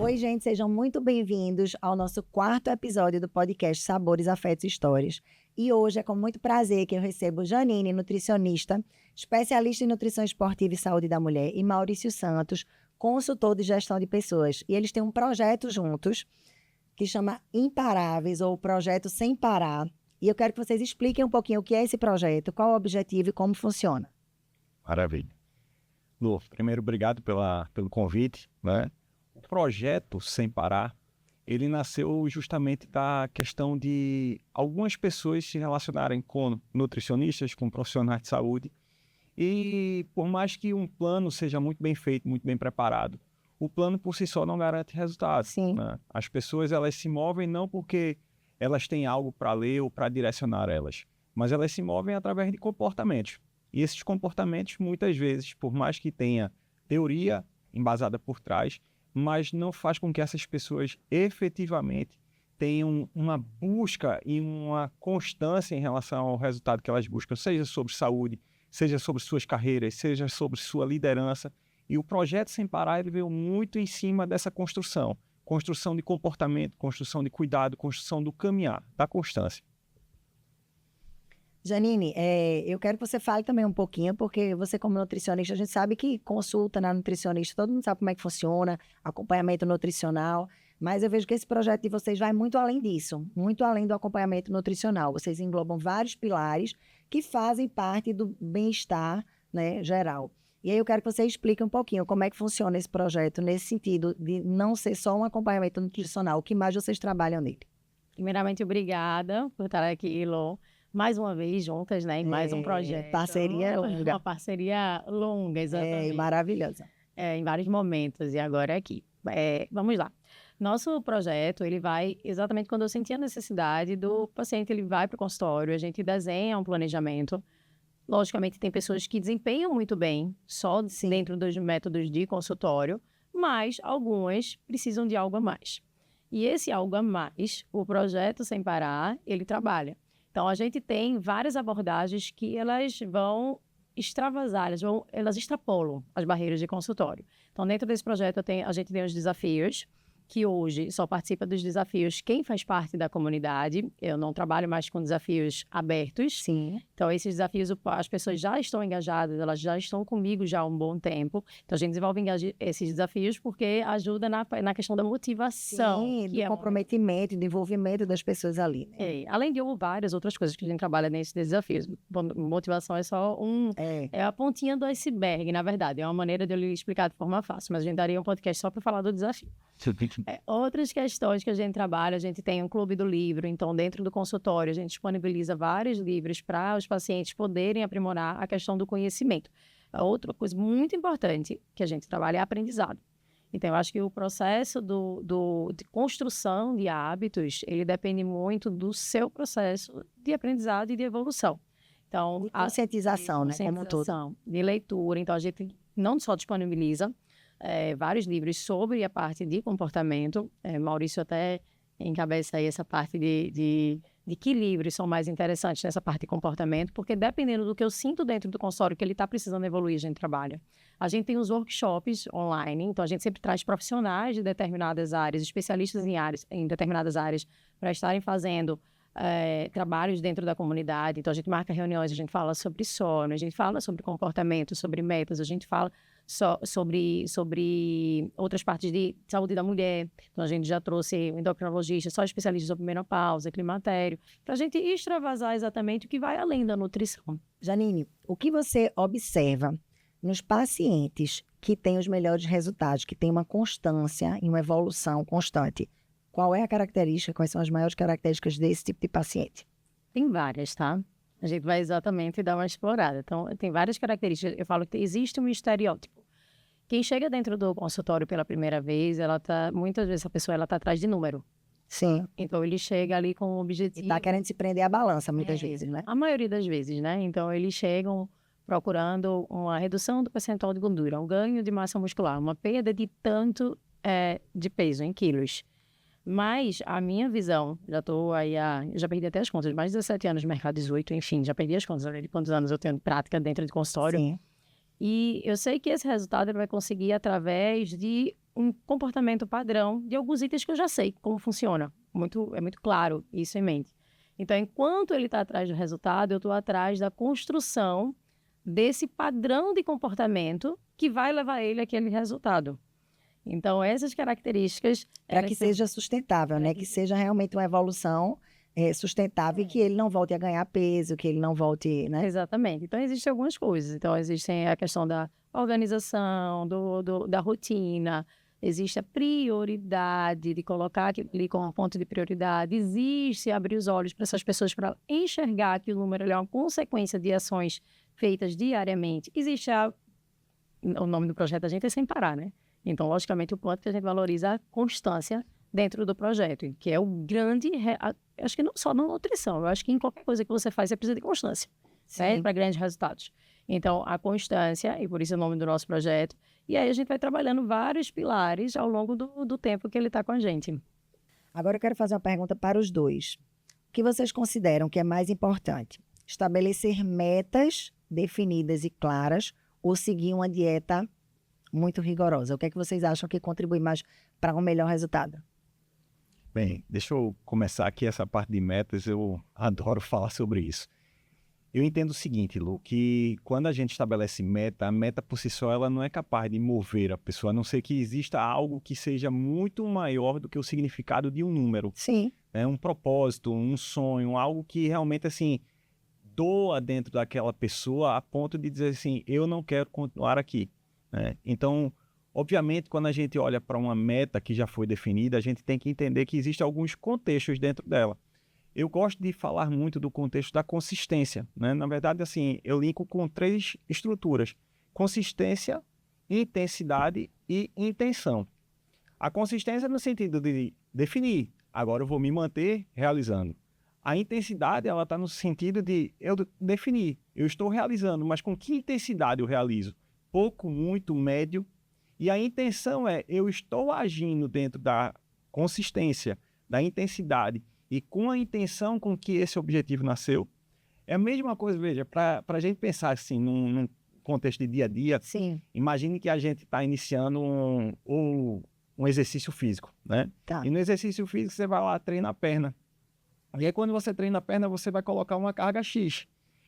Oi, gente, sejam muito bem-vindos ao nosso quarto episódio do podcast Sabores, Afetos e Histórias. E hoje é com muito prazer que eu recebo Janine, nutricionista, especialista em nutrição esportiva e saúde da mulher, e Maurício Santos, consultor de gestão de pessoas. E eles têm um projeto juntos que chama Imparáveis, ou Projeto Sem Parar. E eu quero que vocês expliquem um pouquinho o que é esse projeto, qual o objetivo e como funciona. Maravilha. Lu, primeiro, obrigado pelo convite, né? O projeto Sem Parar, ele nasceu justamente da questão de algumas pessoas se relacionarem com nutricionistas, com profissionais de saúde, e por mais que um plano seja muito bem feito, muito bem preparado, o plano por si só não garante resultado. Sim. Né? As pessoas, elas se movem não porque elas têm algo para ler ou para direcionar elas, mas elas se movem através de comportamentos. E esses comportamentos, muitas vezes, por mais que tenha teoria embasada por trás, mas não faz com que essas pessoas efetivamente tenham uma busca e uma constância em relação ao resultado que elas buscam, seja sobre saúde, seja sobre suas carreiras, seja sobre sua liderança. E o projeto Sem Parar, ele veio muito em cima dessa construção de comportamento, construção de cuidado, construção do caminhar, da constância. Janine, eu quero que você fale também um pouquinho, porque você como nutricionista, a gente sabe que consulta na nutricionista, todo mundo sabe como é que funciona, acompanhamento nutricional, mas eu vejo que esse projeto de vocês vai muito além disso, muito além do acompanhamento nutricional. Vocês englobam vários pilares que fazem parte do bem-estar, né, geral. E aí eu quero que você explique um pouquinho como é que funciona esse projeto, nesse sentido de não ser só um acompanhamento nutricional, o que mais vocês trabalham nele? Primeiramente, obrigada por estar aqui, Ilô, mais uma vez juntas, né, em mais um projeto. Parceria longa. Uma parceria longa, exatamente. Maravilhosa. Em vários momentos, e agora aqui. Vamos lá. Nosso projeto, ele vai exatamente quando eu senti a necessidade do paciente, ele vai para o consultório, a gente desenha um planejamento. Logicamente, tem pessoas que desempenham muito bem, só dentro dos métodos de consultório, mas algumas precisam de algo a mais. E esse algo a mais, o projeto Sem Parar, ele trabalha. Então, a gente tem várias abordagens que elas vão extravasar, elas extrapolam as barreiras de consultório. Então, dentro desse projeto, a gente tem os desafios, que hoje só participa dos desafios quem faz parte da comunidade. Eu não trabalho mais com desafios abertos. Sim. Então, esses desafios, as pessoas já estão engajadas, elas já estão comigo já há um bom tempo. Então, a gente desenvolve esses desafios porque ajuda na questão da motivação. Sim, do comprometimento, do envolvimento das pessoas ali. Né? Além de várias outras coisas que a gente trabalha nesses desafios. Motivação é só é a pontinha do iceberg, na verdade. É uma maneira de eu lhe explicar de forma fácil, mas a gente daria um podcast só para falar do desafio. Outras questões que a gente trabalha, a gente tem um clube do livro, então dentro do consultório a gente disponibiliza vários livros para os pacientes poderem aprimorar a questão do conhecimento. Outra coisa muito importante que a gente trabalha é aprendizado. Então eu acho que o processo de construção de hábitos, ele depende muito do seu processo de aprendizado e de evolução. Então, de conscientização, né? Como todo. De leitura, então a gente não só disponibiliza vários livros sobre a parte de comportamento. Maurício até encabeça aí essa parte de que livros são mais interessantes nessa parte de comportamento, porque dependendo do que eu sinto dentro do consultório que ele está precisando evoluir, a gente trabalha. A gente tem os workshops online, então a gente sempre traz profissionais de determinadas áreas, especialistas em determinadas áreas, para estarem fazendo trabalhos dentro da comunidade. Então a gente marca reuniões, a gente fala sobre sono, a gente fala sobre comportamento, sobre metas, a gente fala sobre outras partes de saúde da mulher. Então, a gente já trouxe um endocrinologista, só especialista sobre menopausa, climatério, para a gente extravasar exatamente o que vai além da nutrição. Janine, o que você observa nos pacientes que têm os melhores resultados, que têm uma constância e uma evolução constante? Qual é a característica, quais são as maiores características desse tipo de paciente? Tem várias, tá? A gente vai exatamente dar uma explorada. Então, tem várias características. Eu falo que existe um estereótipo. Quem chega dentro do consultório pela primeira vez, muitas vezes a pessoa está atrás de número. Sim. Então, ele chega ali com um objetivo. E está querendo se prender à balança muitas vezes, né? A maioria das vezes, né? Então, eles chegam procurando uma redução do percentual de gordura, um ganho de massa muscular, uma perda de tanto de peso em quilos. Mas a minha visão, já perdi até as contas, mais de 17 anos no mercado, 18, enfim, já perdi as contas de quantos anos eu tenho de prática dentro de consultório. Sim. E eu sei que esse resultado ele vai conseguir através de um comportamento padrão de alguns itens que eu já sei como funciona. É muito claro isso em mente. Então, enquanto ele está atrás do resultado, eu estou atrás da construção desse padrão de comportamento que vai levar ele àquele resultado. Então, essas características... Para que seja sustentável, né? Que seja realmente uma evolução sustentável e que ele não volte a ganhar peso, que ele não volte, né? Exatamente. Então, existem algumas coisas. Então, existem a questão da organização, da rotina, existe a prioridade, de colocar ali como ponto de prioridade, existe abrir os olhos para essas pessoas para enxergar que o número é uma consequência de ações feitas diariamente. Existe o nome do projeto da gente é Sem Parar, né? Então, logicamente, o ponto que a gente valoriza a constância dentro do projeto, que é o grande... Acho que não só na nutrição, eu acho que em qualquer coisa que você faz, você precisa de constância, né? Para grandes resultados. Então, a constância, e por isso é o nome do nosso projeto, e aí a gente vai trabalhando vários pilares ao longo do tempo que ele está com a gente. Agora eu quero fazer uma pergunta para os dois. O que vocês consideram que é mais importante? Estabelecer metas definidas e claras ou seguir uma dieta muito rigorosa? O que é que vocês acham que contribui mais para um melhor resultado? Bem, deixa eu começar aqui essa parte de metas, eu adoro falar sobre isso. Eu entendo o seguinte, Lu, que quando a gente estabelece meta, a meta por si só ela não é capaz de mover a pessoa, a não ser que exista algo que seja muito maior do que o significado de um número. Sim. Um propósito, um sonho, algo que realmente assim doa dentro daquela pessoa a ponto de dizer assim, eu não quero continuar aqui. Né? Então, obviamente, quando a gente olha para uma meta que já foi definida, a gente tem que entender que existem alguns contextos dentro dela. Eu gosto de falar muito do contexto da consistência, né? Na verdade, assim, eu linko com 3 estruturas: consistência, intensidade e intenção. A consistência no sentido de definir, agora eu vou me manter realizando. A intensidade, ela está no sentido de eu definir, eu estou realizando, mas com que intensidade eu realizo? Pouco, muito, médio. E a intenção é, eu estou agindo dentro da consistência, da intensidade, e com a intenção com que esse objetivo nasceu. É a mesma coisa, veja, para a gente pensar assim, num contexto de dia a dia. Sim. Imagine que a gente está iniciando um exercício físico, né? Tá. E no exercício físico você vai lá, treina a perna. E aí quando você treina a perna, você vai colocar uma carga X.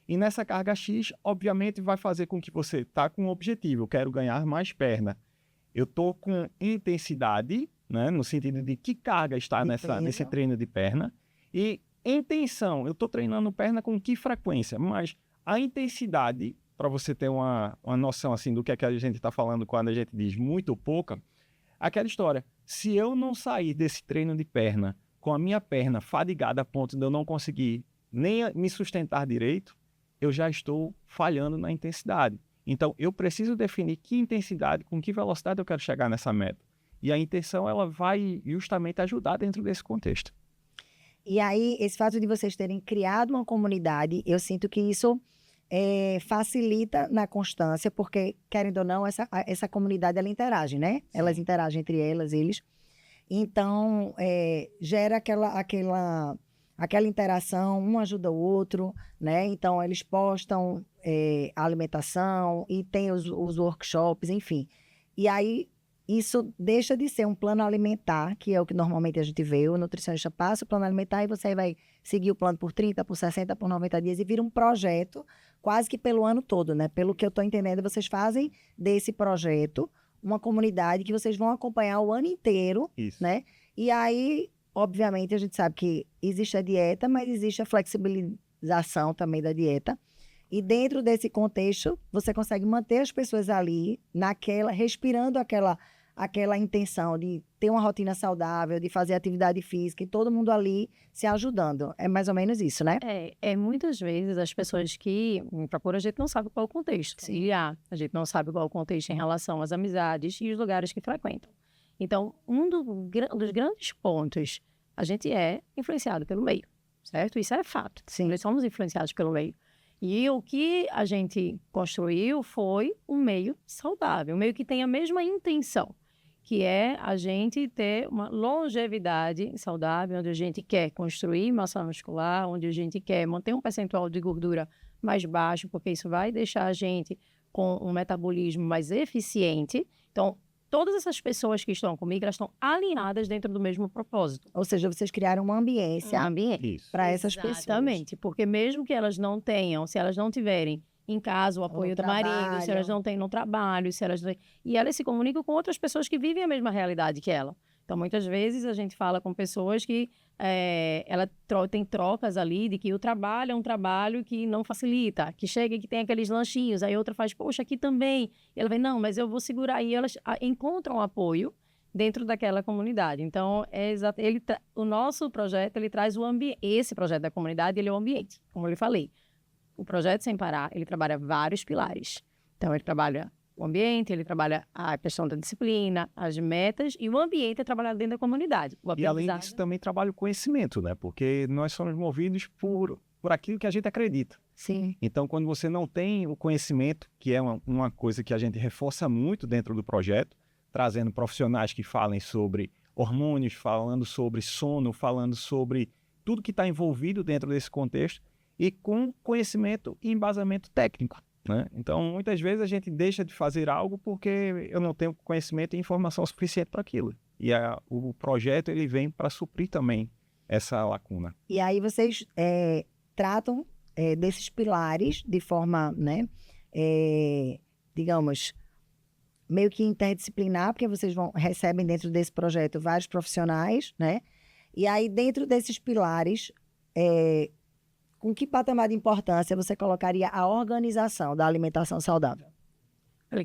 E nessa carga X, obviamente, vai fazer com que você está com um objetivo. Eu quero ganhar mais perna. Eu estou com intensidade, né, no sentido de que carga está nesse treino de perna. E intenção, eu estou treinando perna com que frequência? Mas a intensidade, para você ter uma noção assim, do que é que a gente está falando quando a gente diz muito ou pouca, aquela história, se eu não sair desse treino de perna com a minha perna fadigada a ponto de eu não conseguir nem me sustentar direito, eu já estou falhando na intensidade. Então, eu preciso definir que intensidade, com que velocidade eu quero chegar nessa meta. E a intenção, ela vai justamente ajudar dentro desse contexto. E aí, esse fato de vocês terem criado uma comunidade, eu sinto que isso facilita na constância, porque, querendo ou não, essa comunidade, ela interage, né? Sim. Elas interagem entre elas, eles. Então, gera aquela interação, um ajuda o outro, né? Então, eles postam a alimentação e tem os workshops, enfim. E aí, isso deixa de ser um plano alimentar, que é o que normalmente a gente vê. O nutricionista passa o plano alimentar e você vai seguir o plano por 30, por 60, por 90 dias e vira um projeto quase que pelo ano todo, né? Pelo que eu estou entendendo, vocês fazem desse projeto uma comunidade que vocês vão acompanhar o ano inteiro, Isso. Né? E aí, obviamente, a gente sabe que existe a dieta, mas existe a flexibilização também da dieta. E dentro desse contexto, você consegue manter as pessoas ali, respirando aquela intenção de ter uma rotina saudável, de fazer atividade física, e todo mundo ali se ajudando. É mais ou menos isso, né? Muitas vezes as pessoas que procuram, a gente não sabe qual é o contexto. A gente não sabe qual é o contexto em relação às amizades e os lugares que frequentam. Então, um dos grandes pontos, a gente é influenciado pelo meio, certo? Isso é fato. Sim. Nós somos influenciados pelo meio. E o que a gente construiu foi um meio saudável, um meio que tem a mesma intenção, que é a gente ter uma longevidade saudável, onde a gente quer construir massa muscular, onde a gente quer manter um percentual de gordura mais baixo, porque isso vai deixar a gente com um metabolismo mais eficiente. Então, todas essas pessoas que estão comigo, elas estão alinhadas dentro do mesmo propósito. Ou seja, vocês criaram uma ambiência Ambiente. para essas pessoas. Exatamente, porque mesmo que elas não tenham, se elas não tiverem em casa o apoio do marido, se elas não têm no trabalho, se elas não... E elas se comunicam com outras pessoas que vivem a mesma realidade que ela. Então, muitas vezes, a gente fala com pessoas que ela tem trocas ali de que o trabalho é um trabalho que não facilita, que chega e que tem aqueles lanchinhos, aí outra faz, poxa, aqui também. E ela vem, não, mas eu vou segurar. E elas encontram apoio dentro daquela comunidade. Então, o nosso projeto, ele traz o ambiente. Esse projeto da comunidade, ele é o ambiente, como eu lhe falei. O projeto Sem Parar, ele trabalha vários pilares. Então, ele trabalha o ambiente, ele trabalha a questão da disciplina, as metas, e o ambiente é trabalhado dentro da comunidade. E além disso, também trabalha o conhecimento, né? Porque nós somos movidos por aquilo que a gente acredita. Sim. Então, quando você não tem o conhecimento, que é uma coisa que a gente reforça muito dentro do projeto, trazendo profissionais que falem sobre hormônios, falando sobre sono, falando sobre tudo que está envolvido dentro desse contexto, e com conhecimento e embasamento técnico. Né? Então, muitas vezes a gente deixa de fazer algo porque eu não tenho conhecimento e informação suficiente para aquilo. E o projeto ele vem para suprir também essa lacuna. E aí vocês tratam desses pilares de forma, né, digamos, meio que interdisciplinar, porque vocês recebem dentro desse projeto vários profissionais, né? E aí dentro desses pilares, com que patamar de importância você colocaria a organização da alimentação saudável?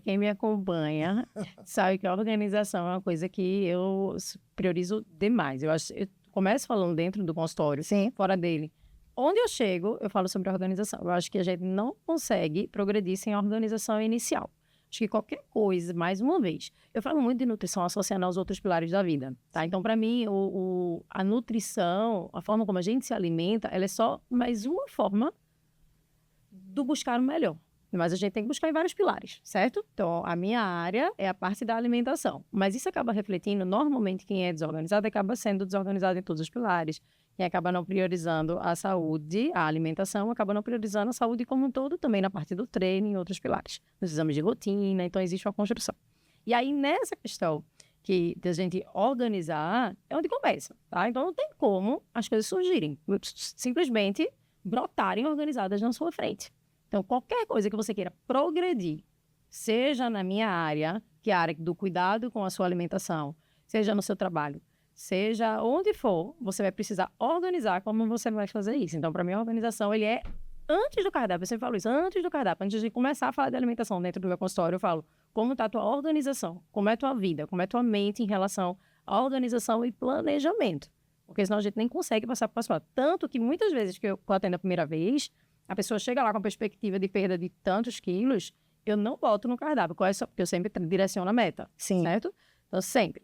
Quem me acompanha sabe que a organização é uma coisa que eu priorizo demais. Eu começo falando dentro do consultório, Sim. Fora dele. Onde eu chego, eu falo sobre organização. Eu acho que a gente não consegue progredir sem a organização inicial. Acho que qualquer coisa, mais uma vez, eu falo muito de nutrição associando aos outros pilares da vida, tá? Então, para mim, a nutrição, a forma como a gente se alimenta, ela é só mais uma forma do buscar o melhor. Mas a gente tem que buscar em vários pilares, certo? Então, a minha área é a parte da alimentação. Mas isso acaba refletindo, normalmente, quem é desorganizado acaba sendo desorganizado em todos os pilares. Quem acaba não priorizando a saúde, a alimentação, acaba não priorizando a saúde como um todo, também na parte do treino e em outros pilares. Nos exames de rotina, então existe uma construção. E aí, nessa questão de a gente organizar, é onde começa, tá? Então, não tem como as coisas surgirem, simplesmente brotarem organizadas na sua frente. Então, qualquer coisa que você queira progredir, seja na minha área, que é a área do cuidado com a sua alimentação, seja no seu trabalho, seja onde for, você vai precisar organizar como você vai fazer isso. Então, para mim, a organização, ele é antes do cardápio. Eu sempre falo isso, antes do cardápio. Antes de começar a falar de alimentação dentro do meu consultório, eu falo como está a tua organização, como é a tua vida, como é a tua mente em relação à organização e planejamento. Porque senão a gente nem consegue passar para o passo. Tanto que muitas vezes que eu atendo a primeira vez, a pessoa chega lá com a perspectiva de perda de tantos quilos, eu não boto no cardápio, porque eu sempre direciono a meta, Sim. Certo? Então,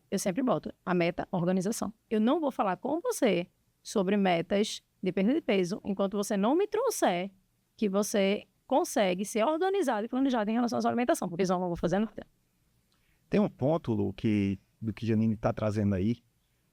eu sempre boto a meta, organização. Eu não vou falar com você sobre metas de perda de peso enquanto você não me trouxer que você consegue ser organizado e planejado em relação à sua alimentação, porque senão eu não vou fazer nada. Tem um ponto, Lu, do que Janine está trazendo aí,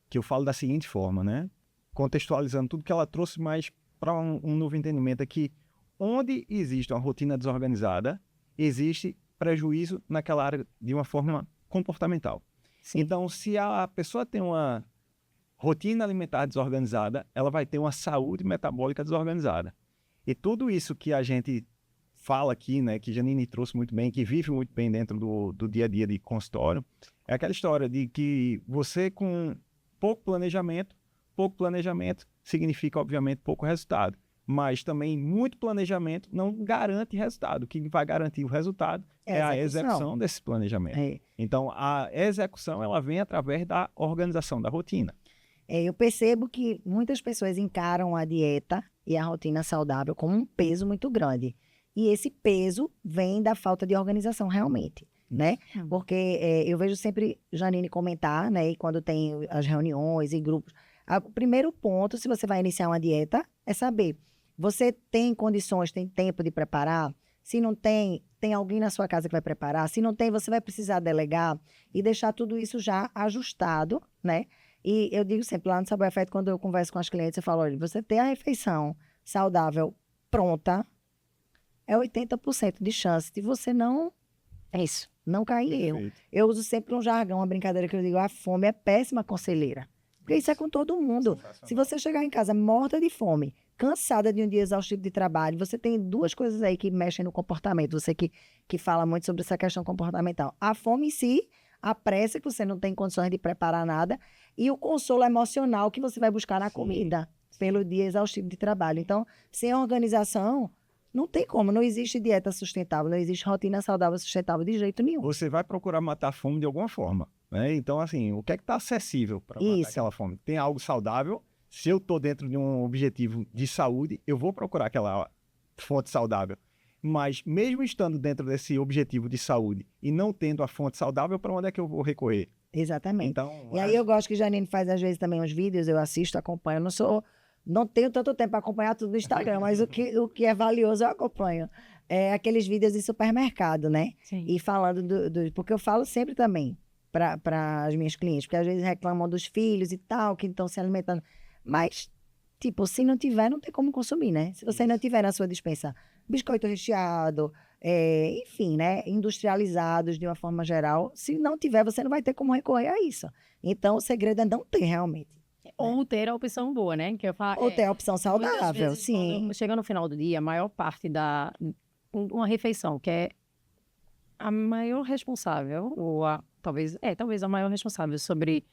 que eu falo da seguinte forma, né? Contextualizando tudo que ela trouxe, mas para um novo entendimento aqui, onde existe uma rotina desorganizada, existe prejuízo naquela área de uma forma comportamental. Sim. Então, se a pessoa tem uma rotina alimentar desorganizada, ela vai ter uma saúde metabólica desorganizada. E tudo isso que a gente fala aqui, né, que Janine trouxe muito bem, que vive muito bem dentro do dia a dia de consultório, é aquela história de que você com pouco planejamento significa, obviamente, pouco resultado. Mas também muito planejamento não garante resultado. O que vai garantir o resultado é a execução desse planejamento. Então, a execução ela vem através da organização da rotina. Eu percebo que muitas pessoas encaram a dieta e a rotina saudável como um peso muito grande. E esse peso vem da falta de organização realmente, né? Porque eu vejo sempre Janine comentar, né? E quando tem as reuniões e grupos. O primeiro ponto, se você vai iniciar uma dieta, é saber... Você tem condições, tem tempo de preparar? Se não tem, tem alguém na sua casa que vai preparar? Se não tem, você vai precisar delegar e deixar tudo isso já ajustado, né? E eu digo sempre, lá no Sabor Afeto, quando eu converso com as clientes, eu falo, olha, você ter a refeição saudável pronta, é 80% de chance de você não Isso. Não cair em erro. Perfeito. Eu uso sempre um jargão, uma brincadeira que eu digo, a fome é péssima conselheira. Porque isso é com todo mundo. Se você chegar em casa morta de fome, cansada de um dia exaustivo de trabalho, você tem duas coisas aí que mexem no comportamento. Você que fala muito sobre essa questão comportamental. A fome em si, a pressa, que você não tem condições de preparar nada, e o consolo emocional que você vai buscar na comida, pelo dia exaustivo de trabalho. Então, sem organização, não tem como. Não existe dieta sustentável, não existe rotina saudável sustentável de jeito nenhum. Você vai procurar matar a fome de alguma forma, né? Então, assim, o que é que está acessível para matar Isso. aquela fome? Tem algo saudável? Se eu estou dentro de um objetivo de saúde, eu vou procurar aquela fonte saudável. Mas mesmo estando dentro desse objetivo de saúde e não tendo a fonte saudável, para onde é que eu vou recorrer? Exatamente. Então, E aí eu gosto que Janine faz às vezes também uns vídeos, eu assisto, acompanho. Não tenho tanto tempo para acompanhar tudo no Instagram, mas o que é valioso eu acompanho. É aqueles vídeos de supermercado, né? Sim. E falando porque eu falo sempre também para as minhas clientes, porque às vezes reclamam dos filhos e tal, que estão se alimentando. Mas, tipo, se não tiver, não tem como consumir, né? Se você não tiver na sua despensa biscoito recheado, enfim, né? Industrializados de uma forma geral, se não tiver, você não vai ter como recorrer a isso. Então, o segredo é não ter realmente. Ou ter a opção boa, né? Que eu falo, Ou ter a opção muitas saudável, vezes, sim. quando chega no final do dia, a maior parte uma refeição, que é a maior responsável, talvez a maior responsável sobre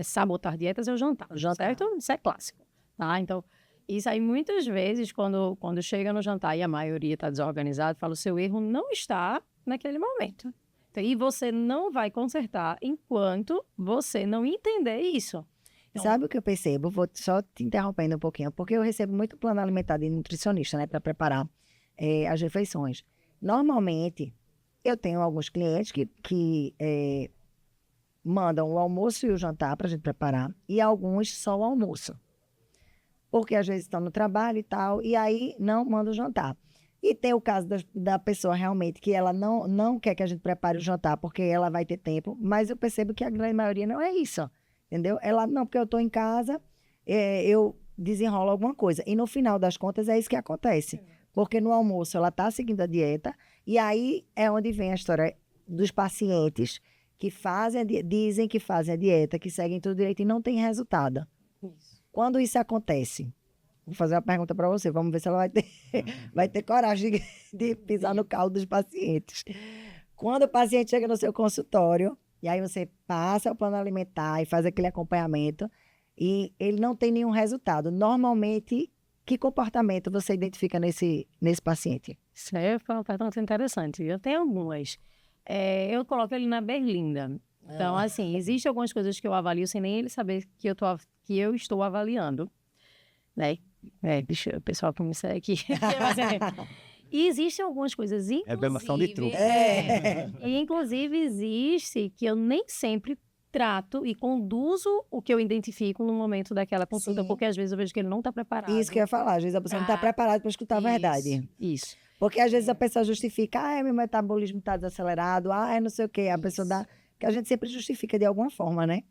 sabotar dietas é o jantar, certo? Isso é clássico, tá? Então, isso aí muitas vezes, quando chega no jantar e a maioria está desorganizada, fala, o seu erro não está naquele momento. Então, e você não vai consertar enquanto você não entender isso. Então, Sabe o que eu percebo? Vou só te interrompendo um pouquinho, porque eu recebo muito plano alimentar de nutricionista, né, para preparar as refeições. Normalmente, eu tenho alguns clientes que mandam o almoço e o jantar para a gente preparar, e alguns só o almoço. Porque às vezes estão no trabalho e tal, e aí não mandam o jantar. E tem o caso da pessoa realmente que ela não quer que a gente prepare o jantar, porque ela vai ter tempo, mas eu percebo que a grande maioria não é isso. Entendeu? Ela, não, porque eu estou em casa, eu desenrolo alguma coisa. E no final das contas é isso que acontece. Porque no almoço ela está seguindo a dieta, e aí é onde vem a história dos pacientes que dizem que fazem a dieta, que seguem tudo direito e não tem resultado. isso. Quando isso acontece, vou fazer uma pergunta para você, vamos ver se ela vai ter coragem de pisar no calo dos pacientes. Quando o paciente chega no seu consultório, e aí você passa o plano alimentar e faz aquele acompanhamento e ele não tem nenhum resultado. Normalmente, que comportamento você identifica nesse paciente? Isso é uma pergunta interessante. Eu tenho algumas. Eu coloco ele na berlinda. Então, assim, existem algumas coisas que eu avalio sem nem ele saber que eu estou avaliando. Né? Deixa o pessoal que me segue aqui. E existem algumas coisas, inclusive... Revelação de truque. E, inclusive, existe que eu nem sempre trato e conduzo o que eu identifico no momento daquela consulta, Sim. porque às vezes eu vejo que ele não está preparado. Isso que eu ia falar. Às vezes a pessoa não está preparada para escutar a verdade. Isso. Porque às vezes a pessoa justifica, meu metabolismo está desacelerado, não sei o quê. A pessoa dá... Porque a gente sempre justifica de alguma forma, né?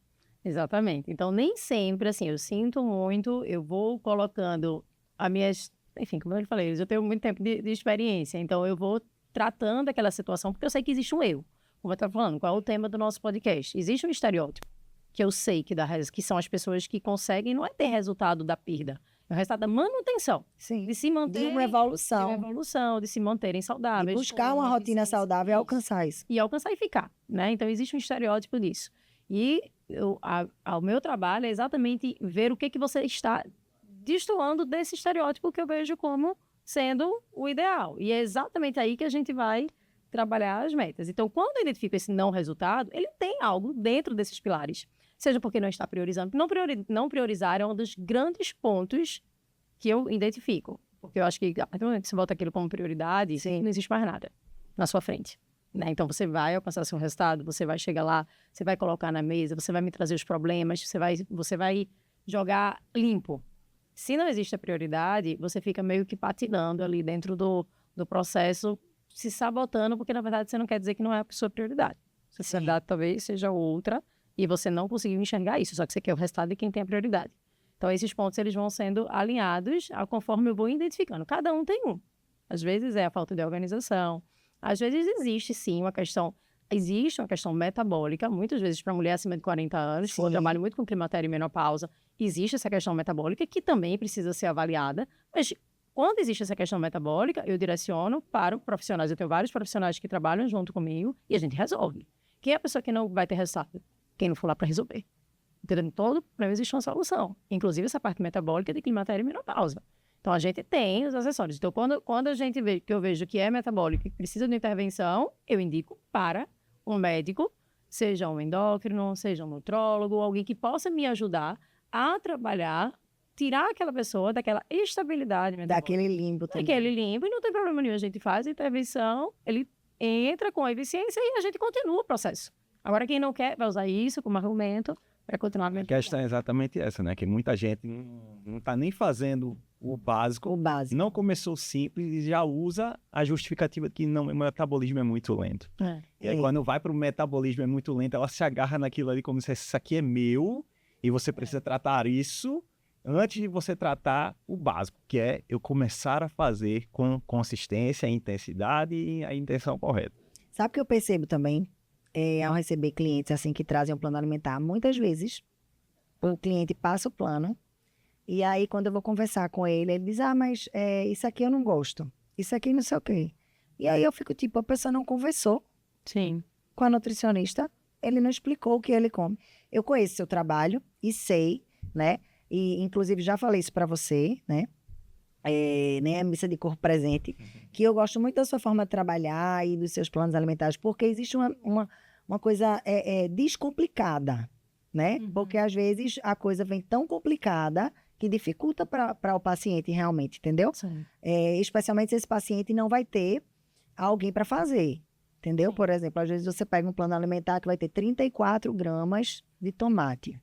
Exatamente. Então, nem sempre, assim, eu sinto muito, eu vou colocando as minhas... Enfim, como eu falei, eu tenho muito tempo de experiência, então eu vou tratando aquela situação, porque eu sei que existe um eu. Como eu estava falando, qual é o tema do nosso podcast? Existe um estereótipo que eu sei que que são as pessoas que conseguem, não é ter resultado da perda, é o resultado da manutenção. Sim. De se manter... De uma evolução. De uma evolução, de se manterem saudáveis. E buscar uma rotina saudável e alcançar isso. E alcançar e ficar, né? Então, existe um estereótipo disso. E o meu trabalho é exatamente ver o que você está destoando desse estereótipo que eu vejo como sendo o ideal. E é exatamente aí que a gente vai trabalhar as metas. Então, quando eu identifico esse não resultado, ele tem algo dentro desses pilares. Seja porque não está priorizando. Não priorizar é um dos grandes pontos que eu identifico. Porque eu acho que, a partir do momento que você bota aquilo como prioridade, Sim. não existe mais nada na sua frente. Né? Então, você vai alcançar seu resultado, você vai chegar lá, você vai colocar na mesa, você vai me trazer os problemas, você vai jogar limpo. Se não existe a prioridade, você fica meio que patinando ali dentro do processo, se sabotando, porque, na verdade, você não quer dizer que não é a sua prioridade. Sua prioridade talvez seja outra, e você não conseguiu enxergar isso, só que você quer o resultado de quem tem a prioridade. Então, esses pontos eles vão sendo alinhados conforme eu vou identificando. Cada um tem um. Às vezes é a falta de organização, Às vezes existe uma questão metabólica, muitas vezes para mulher acima de 40 anos, eu trabalho muito com climatério e menopausa, existe essa questão metabólica que também precisa ser avaliada, mas quando existe essa questão metabólica, eu direciono para profissionais, eu tenho vários profissionais que trabalham junto comigo e a gente resolve. Quem é a pessoa que não vai ter resultado? Quem não for lá para resolver. Entendeu? Todo problema existe uma solução, inclusive essa parte metabólica de climatério e menopausa. Então, a gente tem os acessórios. Então, quando a gente vê, que eu vejo que é metabólico e precisa de intervenção, eu indico para um médico, seja um endócrino, seja um nutrólogo, alguém que possa me ajudar a trabalhar, tirar aquela pessoa daquela estabilidade metabólica. Daquele limbo também. Daquele limbo, e não tem problema nenhum. A gente faz a intervenção, ele entra com a eficiência e a gente continua o processo. Agora, quem não quer, vai usar isso como argumento para continuar a A questão é exatamente essa, né? Que muita gente não está nem fazendo o básico, não começou simples e já usa a justificativa que não, o metabolismo é muito lento. E aí, quando vai para o metabolismo é muito lento, ela se agarra naquilo ali como se isso aqui é meu e você precisa tratar isso antes de você tratar o básico, que é eu começar a fazer com consistência, intensidade e a intenção correta. Sabe o que eu percebo também? Ao receber clientes assim que trazem um plano alimentar, muitas vezes o cliente passa o plano e aí quando eu vou conversar com ele, ele diz, mas isso aqui eu não gosto, isso aqui não sei o quê. E aí eu fico tipo, a pessoa não conversou com a nutricionista, ele não explicou o que ele come. Eu conheço seu trabalho e sei, né? E inclusive já falei isso para você, né? Nem a missa de corpo presente, que eu gosto muito da sua forma de trabalhar e dos seus planos alimentares, porque existe uma coisa descomplicada, né? Porque às vezes a coisa vem tão complicada que dificulta para o paciente realmente, entendeu? Especialmente se esse paciente não vai ter alguém para fazer, entendeu? Sim. Por exemplo, às vezes você pega um plano alimentar que vai ter 34 gramas de tomate.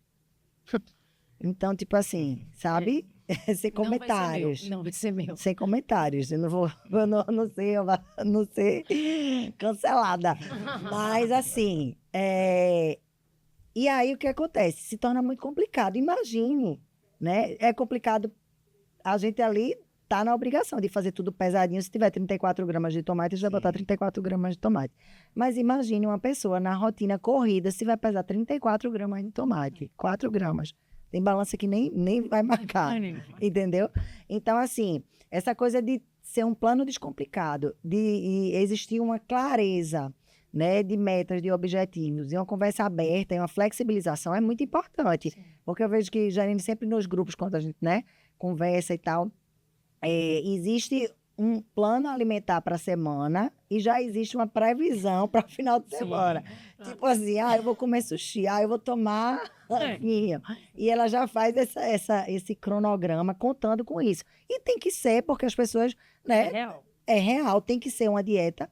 Então, tipo assim, sabe? Sem comentários. Não vai ser meu. Sem comentários. Eu não ser cancelada. Mas, assim, e aí o que acontece? Se torna muito complicado. Imagine, né? É complicado. A gente ali tá na obrigação de fazer tudo pesadinho. Se tiver 34 gramas de tomate, a gente vai botar 34 gramas de tomate. Mas imagine uma pessoa na rotina corrida, se vai pesar 34 gramas de tomate. 4 gramas. Tem balança que nem vai marcar, entendeu? Então, assim, essa coisa de ser um plano descomplicado, de existir uma clareza, né, de metas, de objetivos, e uma conversa aberta, e uma flexibilização é muito importante. Sim. Porque eu vejo que, Janine, sempre nos grupos, quando a gente, né, conversa e tal, existe um plano alimentar para a semana e já existe uma previsão para o final de semana. Sim. Tipo assim, eu vou comer sushi, eu vou tomar vinho. E ela já faz esse cronograma contando com isso. E tem que ser, porque as pessoas, né? É real, tem que ser uma dieta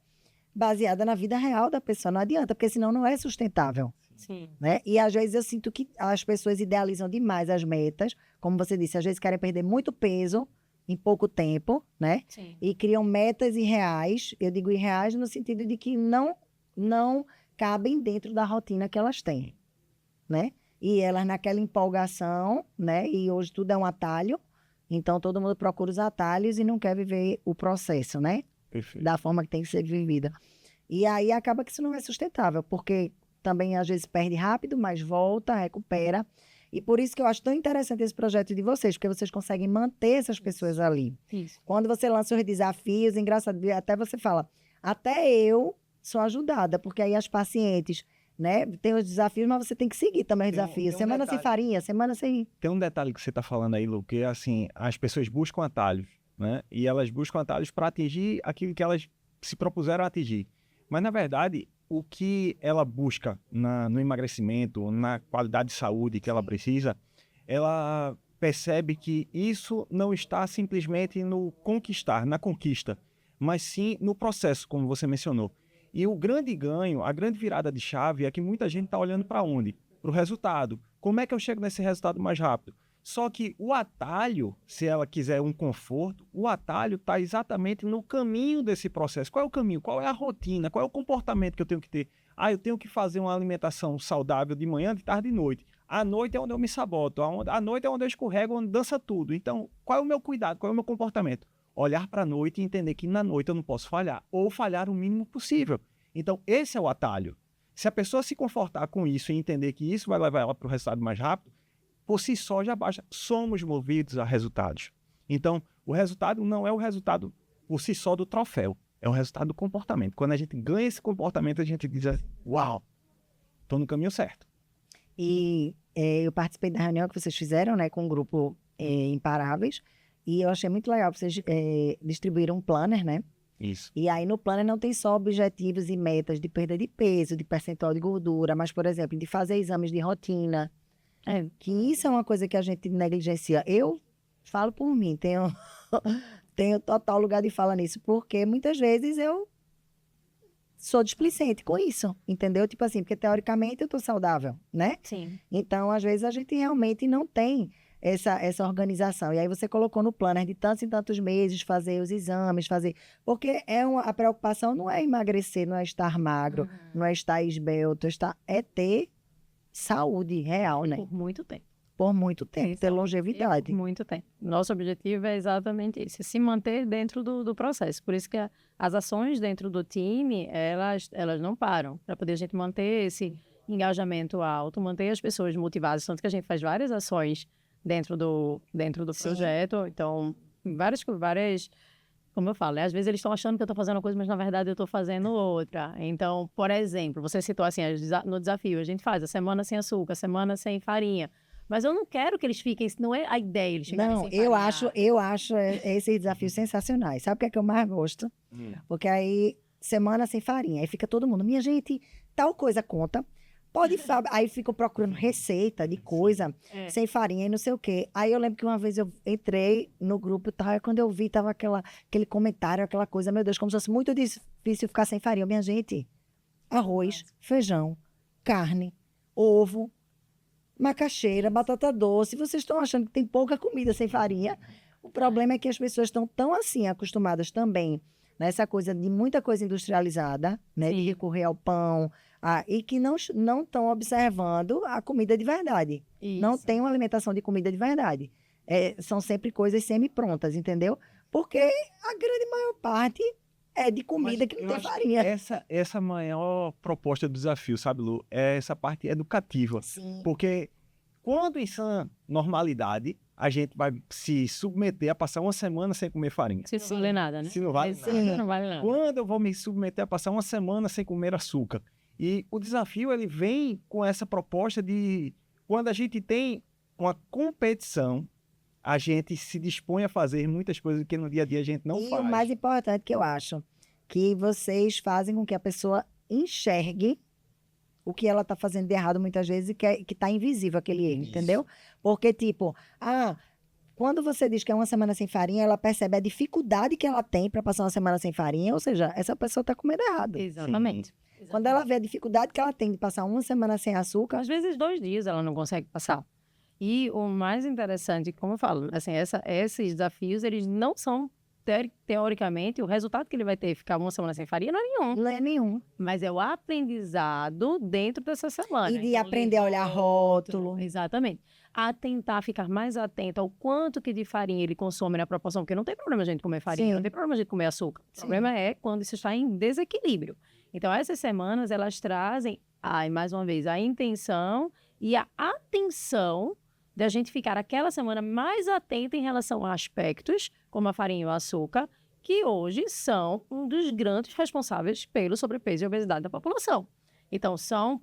baseada na vida real da pessoa. Não adianta, porque senão não é sustentável. Sim. Né? E às vezes eu sinto que as pessoas idealizam demais as metas. Como você disse, às vezes querem perder muito peso em pouco tempo, né? Sim. E criam metas irreais. Eu digo irreais no sentido de que não cabem dentro da rotina que elas têm, né? E elas naquela empolgação, né? E hoje tudo é um atalho. Então, todo mundo procura os atalhos e não quer viver o processo, né? Perfeito. Da forma que tem que ser vivida. E aí acaba que isso não é sustentável, porque também às vezes perde rápido, mas volta, recupera. E por isso que eu acho tão interessante esse projeto de vocês, porque vocês conseguem manter essas pessoas ali. Isso. Quando você lança os desafios, engraçado, até você fala, até eu sou ajudada, porque aí as pacientes, né, tem os desafios, mas você tem que seguir também os desafios. Semana sem farinha, semana sem... Tem um detalhe que você está falando aí, Lu, que assim, as pessoas buscam atalhos, né? E elas buscam atalhos para atingir aquilo que elas se propuseram a atingir. Mas, na verdade, o que ela busca no emagrecimento, na qualidade de saúde que ela precisa, ela percebe que isso não está simplesmente no conquistar, na conquista, mas sim no processo, como você mencionou. E o grande ganho, a grande virada de chave é que muita gente está olhando para onde? Para o resultado. Como é que eu chego nesse resultado mais rápido? Só que o atalho, se ela quiser um conforto, o atalho está exatamente no caminho desse processo. Qual é o caminho? Qual é a rotina? Qual é o comportamento que eu tenho que ter? Eu tenho que fazer uma alimentação saudável de manhã, de tarde e de noite. À noite é onde eu me saboto. À noite é onde eu escorrego, onde dança tudo. Então, qual é o meu cuidado? Qual é o meu comportamento? olhar para a noite e entender que na noite eu não posso falhar, ou falhar o mínimo possível. Então, esse é o atalho. Se a pessoa se confortar com isso e entender que isso vai levar ela para o resultado mais rápido, por si só já basta. Somos movidos a resultados. Então, o resultado não é o resultado por si só do troféu, é o resultado do comportamento. Quando a gente ganha esse comportamento, a gente diz assim, uau, estou no caminho certo. E eu participei da reunião que vocês fizeram, né, com o grupo Imparáveis, e eu achei muito legal, vocês distribuíram um planner, né? Isso. E aí no planner não tem só objetivos e metas de perda de peso, de percentual de gordura, mas, por exemplo, de fazer exames de rotina, que isso é uma coisa que a gente negligencia. Eu falo por mim, tenho total lugar de fala nisso, porque muitas vezes eu sou displicente com isso, entendeu? Tipo assim, porque teoricamente eu tô saudável, né? Sim. Então, às vezes, a gente realmente não tem essa organização. E aí você colocou no planner de tantos e tantos meses fazer os exames, Porque a preocupação não é emagrecer, não é estar magro, não é estar esbelto, é ter saúde real, né? Por muito tempo. Por muito tempo, ter longevidade. Por muito tempo. Nosso objetivo é exatamente isso, se manter dentro do processo. Por isso que as ações dentro do time, elas não param, para poder a gente manter esse engajamento alto, manter as pessoas motivadas, tanto que a gente faz várias ações dentro do projeto. Então, várias, como eu falo, né? Às vezes eles estão achando que eu estou fazendo uma coisa, mas na verdade eu estou fazendo outra. Então, por exemplo, você citou assim, no desafio, a gente faz a semana sem açúcar, a semana sem farinha. Mas eu não quero que eles fiquem, não é a ideia eles ficarem sem farinha. Não, eu acho esses desafios sensacionais. Sabe o que é que eu mais gosto? Porque aí, semana sem farinha, aí fica todo mundo, minha gente, tal coisa conta. Aí ficam procurando receita de coisa sem farinha e não sei o quê. Aí eu lembro que uma vez eu entrei no grupo e tal, e quando eu vi, tava aquele comentário, aquela coisa, meu Deus, como se fosse muito difícil ficar sem farinha. Minha gente, arroz, feijão, carne, ovo, macaxeira, batata doce. Vocês estão achando que tem pouca comida sem farinha? O problema é que as pessoas estão tão assim acostumadas também nessa coisa de muita coisa industrializada, né? De recorrer ao pão, e que não estão observando a comida de verdade. Isso. Não tem uma alimentação de comida de verdade. São sempre coisas semi-prontas, entendeu? Porque a grande maior parte é de comida que não tem farinha. Essa maior proposta do desafio, sabe, Lu? É essa parte educativa. Sim. Porque quando em sã normalidade, a gente vai se submeter a passar uma semana sem comer farinha. Se não vale nada, né? Se não vale nada. Não vale nada. Quando eu vou me submeter a passar uma semana sem comer açúcar? E o desafio, ele vem com essa proposta de... Quando a gente tem uma competição, a gente se dispõe a fazer muitas coisas que no dia a dia a gente não faz. E o mais importante que eu acho, que vocês fazem com que a pessoa enxergue o que ela está fazendo de errado muitas vezes e que está invisível aquele erro, entendeu? Porque, tipo, quando você diz que é uma semana sem farinha, ela percebe a dificuldade que ela tem para passar uma semana sem farinha, ou seja, essa pessoa está comendo errado. Exatamente. Quando ela vê a dificuldade que ela tem de passar uma semana sem açúcar... Às vezes 2 dias ela não consegue passar. E o mais interessante, como eu falo, assim, esses desafios, eles não são, teoricamente, o resultado que ele vai ter ficar uma semana sem farinha não é nenhum. Não é nenhum. Mas é o aprendizado dentro dessa semana. E de aprender a olhar rótulo. Exatamente. A tentar ficar mais atento ao quanto que de farinha ele consome na proporção, porque não tem problema a gente comer farinha, não tem problema a gente comer açúcar. O problema é quando isso está em desequilíbrio. Então, essas semanas, elas trazem, mais uma vez, a intenção e a atenção da gente ficar aquela semana mais atenta em relação a aspectos, como a farinha e o açúcar, que hoje são um dos grandes responsáveis pelo sobrepeso e obesidade da população. Então, são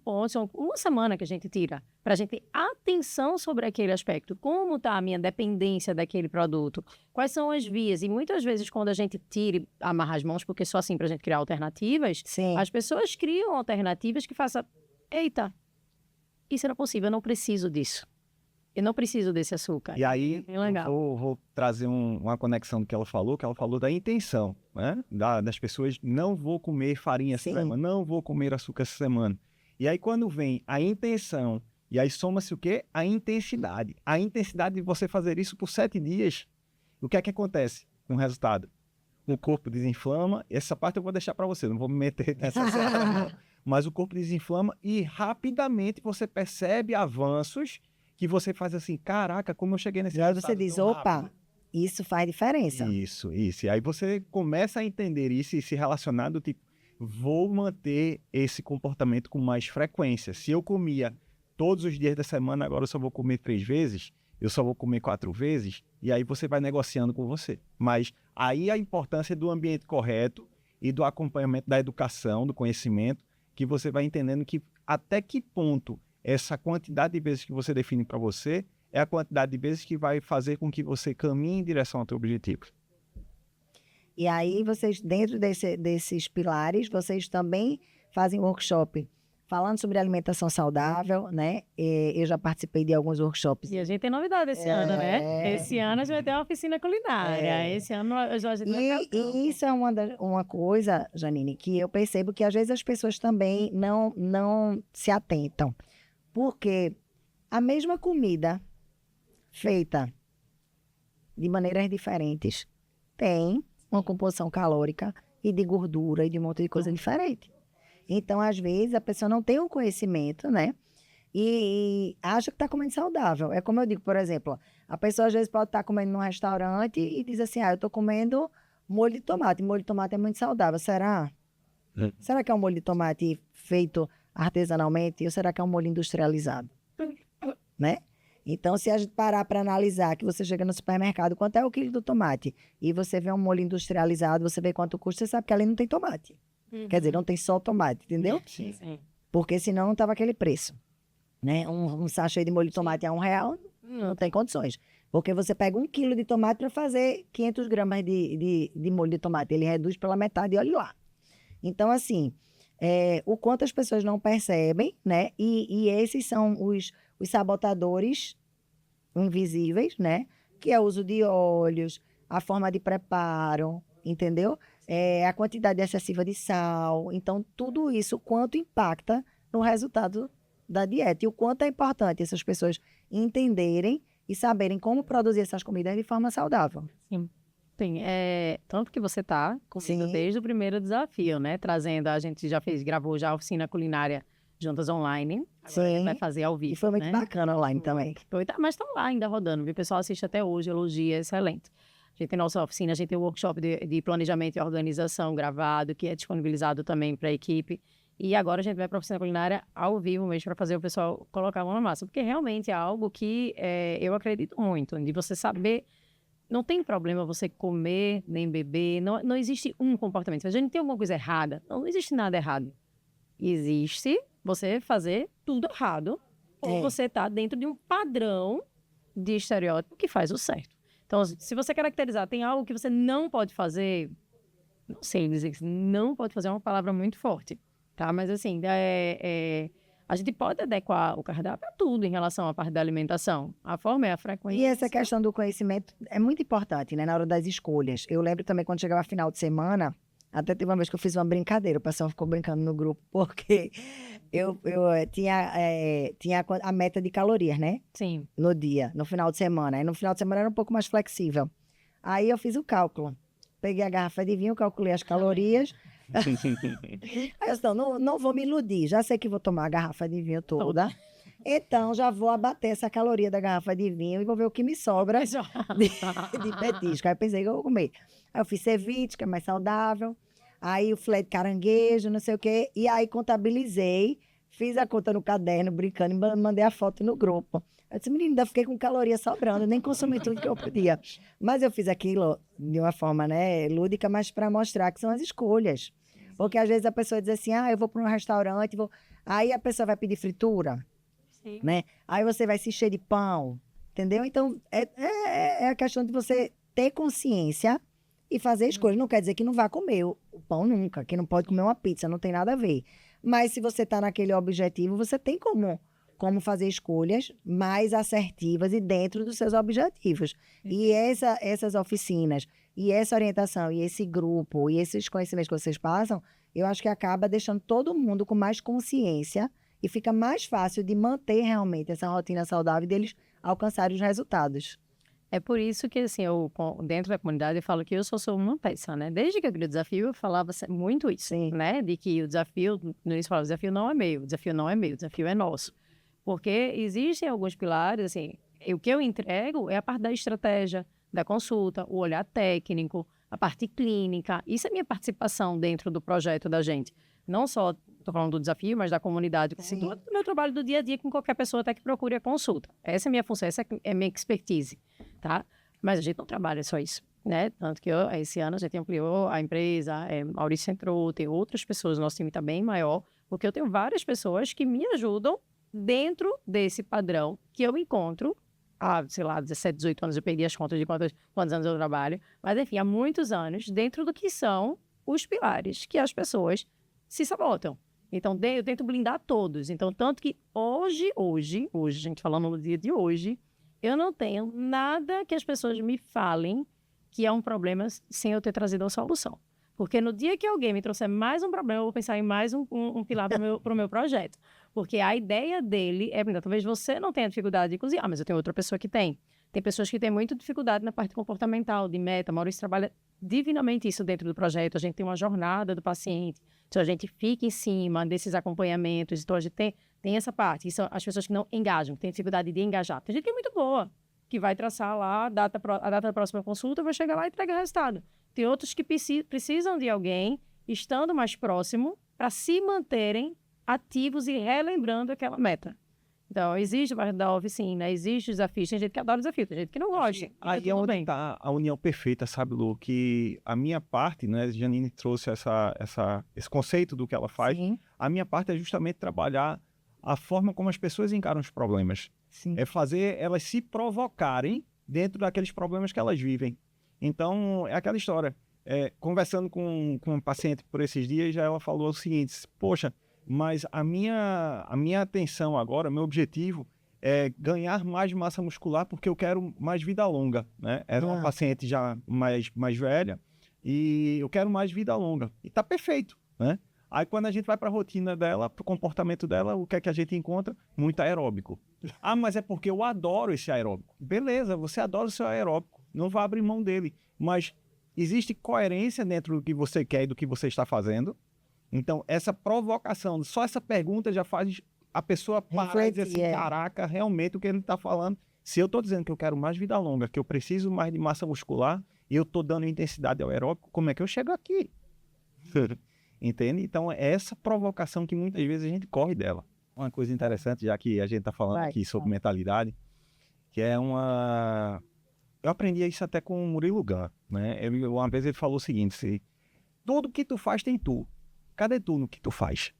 uma semana que a gente tira para a gente ter atenção sobre aquele aspecto. Como está a minha dependência daquele produto? Quais são as vias? E muitas vezes, quando a gente tira, amarra as mãos, porque só assim para a gente criar alternativas, as pessoas criam alternativas que façam, eita, isso era possível, eu não preciso disso. Eu não preciso desse açúcar. E aí, vou trazer uma conexão do que ela falou da intenção, né? Das pessoas, não vou comer farinha essa semana, não vou comer açúcar essa semana. E aí, quando vem a intenção, e aí soma-se o quê? A intensidade. A intensidade de você fazer isso por 7 dias, o que é que acontece com o resultado? O corpo desinflama, essa parte eu vou deixar para você, não vou me meter nessa semana, mas o corpo desinflama e rapidamente você percebe avanços que você faz assim, caraca, como eu cheguei nesse resultado você diz, opa, Isso faz diferença. Isso. E aí você começa a entender isso e se relacionar do tipo, vou manter esse comportamento com mais frequência. Se eu comia todos os dias da semana, agora eu só vou comer 3 vezes, eu só vou comer 4 vezes, e aí você vai negociando com você. Mas aí a importância do ambiente correto e do acompanhamento da educação, do conhecimento, que você vai entendendo que até que ponto essa quantidade de vezes que você define para você é a quantidade de vezes que vai fazer com que você caminhe em direção ao teu objetivo. E aí, vocês, dentro desses pilares, vocês também fazem workshop falando sobre alimentação saudável, né? Eu já participei de alguns workshops. E a gente tem novidade esse ano, né? Esse ano a gente vai ter uma oficina culinária. Esse ano a gente vai ter... E isso é uma coisa, Janine, que eu percebo que às vezes as pessoas também não se atentam. Porque a mesma comida feita de maneiras diferentes tem uma composição calórica e de gordura e de um monte de coisa diferente. Então, às vezes, a pessoa não tem o conhecimento, né? E acha que está comendo saudável. É como eu digo, por exemplo, a pessoa às vezes pode estar comendo num restaurante e diz assim, eu estou comendo molho de tomate. Molho de tomate é muito saudável. Será? Será que é um molho de tomate feito artesanalmente ou será que é um molho industrializado? Né? Então, se a gente parar para analisar que você chega no supermercado, quanto é o quilo do tomate? E você vê um molho industrializado, você vê quanto custa, você sabe que ali não tem tomate. Quer dizer, não tem só tomate, entendeu? Sim. Porque senão não tava aquele preço. Né? Um sachê de molho de tomate a R$1, não tem condições. Porque você pega 1 quilo de tomate para fazer 500 gramas de molho de tomate. Ele reduz pela metade e olha lá. Então, assim, o quanto as pessoas não percebem, né? E esses são os sabotadores invisíveis, né? Que é o uso de óleos, a forma de preparo, entendeu? A quantidade excessiva de sal. Então, tudo isso, o quanto impacta no resultado da dieta. E o quanto é importante essas pessoas entenderem e saberem como produzir essas comidas de forma saudável. Sim. Tanto que você está comigo desde o primeiro desafio, né? Trazendo, a gente gravou já a oficina culinária juntas online. Agora a gente vai fazer ao vivo. E foi muito bacana online também. Mas estão lá ainda rodando, viu? O pessoal assiste até hoje, elogia, excelente. A gente tem nossa oficina, a gente tem o workshop de planejamento e organização gravado, que é disponibilizado também para a equipe. E agora a gente vai para a oficina culinária ao vivo mesmo, para fazer o pessoal colocar a mão na massa. Porque realmente é algo que eu acredito muito, de você saber. Não tem problema você comer, nem beber. Não existe um comportamento. Se a gente tem alguma coisa errada, não existe nada errado. Existe você fazer tudo errado, ou você tá dentro de um padrão de estereótipo que faz o certo. Então, se você caracterizar, tem algo que você não pode fazer, não sei dizer que não pode fazer, é uma palavra muito forte, tá? Mas assim, a gente pode adequar o cardápio a tudo em relação à parte da alimentação. A forma é a frequência. E essa questão do conhecimento é muito importante, né? Na hora das escolhas. Eu lembro também quando chegava final de semana, até teve uma vez que eu fiz uma brincadeira, o pessoal ficou brincando no grupo, porque eu tinha a meta de calorias, né? Sim. No dia, no final de semana. Aí no final de semana era um pouco mais flexível. Aí eu fiz o cálculo. Peguei a garrafa de vinho, calculei as calorias. Aí eu disse, não vou me iludir. Já sei que vou tomar a garrafa de vinho toda. Então, já vou abater essa caloria da garrafa de vinho e vou ver o que me sobra de petisco. Aí eu pensei que eu vou comer. Aí eu fiz ceviche, que é mais saudável. Aí o filé de caranguejo, não sei o quê. E aí contabilizei, fiz a conta no caderno, brincando, e mandei a foto no grupo. Eu disse, menina, ainda fiquei com caloria sobrando, nem consumi tudo que eu podia. Mas eu fiz aquilo de uma forma, né, lúdica, mas para mostrar que são as escolhas. Porque às vezes a pessoa diz assim, eu vou para um restaurante, aí a pessoa vai pedir fritura, né? Aí você vai se encher de pão, entendeu? Então, é a questão de você ter consciência e fazer escolha. Não quer dizer que não vá comer o pão nunca, que não pode comer uma pizza, não tem nada a ver. Mas se você está naquele objetivo, você tem como fazer escolhas mais assertivas e dentro dos seus objetivos. E essas oficinas, e essa orientação, e esse grupo, e esses conhecimentos que vocês passam, eu acho que acaba deixando todo mundo com mais consciência e fica mais fácil de manter realmente essa rotina saudável e deles alcançarem os resultados. É por isso que, assim, eu, dentro da comunidade, eu falo que eu sou uma peça, né? Desde que eu criei o desafio, eu falava muito isso, né? De que o desafio, no início eu falava, o desafio não é meu, o desafio não é meu, o desafio é nosso. Porque existem alguns pilares, assim, o que eu entrego é a parte da estratégia, da consulta, o olhar técnico, a parte clínica. Isso é minha participação dentro do projeto da gente. Não só, estou falando do desafio, mas da comunidade, como todo o meu trabalho do dia a dia com qualquer pessoa até que procure a consulta. Essa é a minha função, essa é a minha expertise, tá? Mas a gente não trabalha só isso, né? Tanto que esse ano a gente ampliou a empresa, Maurício entrou, tem outras pessoas, nosso time está bem maior, porque eu tenho várias pessoas que me ajudam dentro desse padrão que eu encontro há, sei lá, 17, 18 anos, eu perdi as contas de quantos anos eu trabalho, mas enfim, há muitos anos, dentro do que são os pilares que as pessoas se sabotam. Então, eu tento blindar todos. Então, tanto que hoje, a gente falando no dia de hoje, eu não tenho nada que as pessoas me falem que é um problema sem eu ter trazido a solução. Porque no dia que alguém me trouxer mais um problema, eu vou pensar em mais um pilar para o meu projeto. Porque a ideia dele é, talvez você não tenha dificuldade de cozinhar, mas eu tenho outra pessoa que tem. Tem pessoas que têm muita dificuldade na parte comportamental, de meta. Maurício trabalha divinamente isso dentro do projeto. A gente tem uma jornada do paciente. Então, a gente fica em cima desses acompanhamentos. Então, a gente tem essa parte. Isso são as pessoas que não engajam, que têm dificuldade de engajar. Tem gente que é muito boa, que vai traçar lá a data da próxima consulta, vai chegar lá e entregar o resultado. Tem outros que precisam de alguém, estando mais próximo, para se manterem ativos e relembrando aquela meta. Então, existe a parte da oficina, existe os desafios. Tem gente que adora desafio, tem gente que não gosta. Aí é onde está a união perfeita, sabe, Lu? Que a minha parte, né, Janine trouxe esse conceito do que ela faz. Sim. A minha parte é justamente trabalhar a forma como as pessoas encaram os problemas. Sim. É fazer elas se provocarem dentro daqueles problemas que elas vivem. Então, é aquela história. Conversando com um paciente por esses dias, já ela falou o seguinte: poxa, mas a minha atenção agora, meu objetivo é ganhar mais massa muscular porque eu quero mais vida longa, né? Era uma paciente já mais velha e eu quero mais vida longa. E tá perfeito, né? Aí quando a gente vai para a rotina dela, para o comportamento dela, o que é que a gente encontra? Muito aeróbico. Ah, mas é porque eu adoro esse aeróbico. Beleza, você adora o seu aeróbico, não vai abrir mão dele. Mas existe coerência dentro do que você quer e do que você está fazendo? Então, essa provocação, só essa pergunta já faz a pessoa parar e dizer assim, caraca, realmente o que ele está falando. Se eu estou dizendo que eu quero mais vida longa, que eu preciso mais de massa muscular, e eu estou dando intensidade ao aeróbico, como é que eu chego aqui? Entende? Então, é essa provocação que muitas vezes a gente corre dela. Uma coisa interessante, já que a gente está falando aqui sobre mentalidade, que é uma... Eu aprendi isso até com o Murilo Gun, né? Uma vez ele falou o seguinte: tudo que tu faz tem tu. Cadê tu no que tu faz?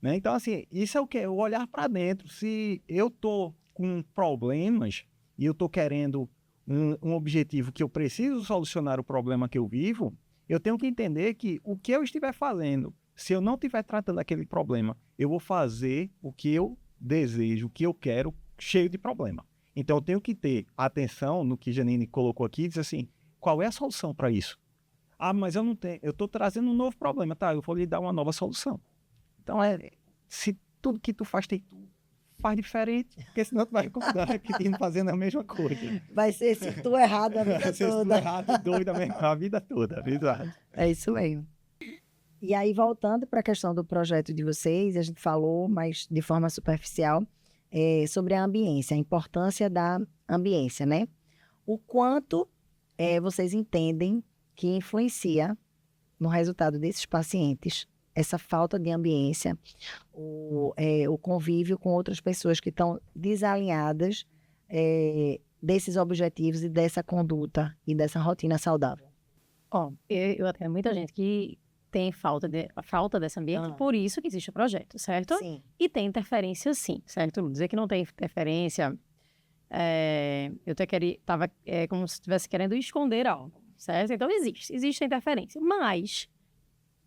Né? Então, assim, isso é o quê? O olhar para dentro. Se eu tô com problemas e eu tô querendo um objetivo que eu preciso solucionar o problema que eu vivo, eu tenho que entender que o que eu estiver fazendo, se eu não estiver tratando aquele problema, eu vou fazer o que eu desejo, o que eu quero, cheio de problema. Então, eu tenho que ter atenção no que Janine colocou aqui e dizer assim, qual é a solução para isso? Ah, mas eu não tenho, eu estou trazendo um novo problema, tá? Eu vou lhe dar uma nova solução. Então, se tudo que tu faz tem tu, faz diferente, porque senão tu vai continuar repetindo, fazendo a mesma coisa. Vai ser se tu errado a vida Vai ser toda. errado, doido mesmo, a vida toda, exato. É isso mesmo. E aí, voltando para a questão do projeto de vocês, a gente falou, mas de forma superficial, sobre a ambiência, a importância da ambiência, né? O quanto vocês entendem que influencia no resultado desses pacientes essa falta de ambiência, o convívio com outras pessoas que estão desalinhadas desses objetivos e dessa conduta e dessa rotina saudável. Eu atendo muita gente que tem falta desse ambiente, por isso que existe o projeto, certo? Sim. E tem interferência sim, certo? Dizer que não tem interferência, eu estava como se estivesse querendo esconder algo, certo? Então existe a interferência, mas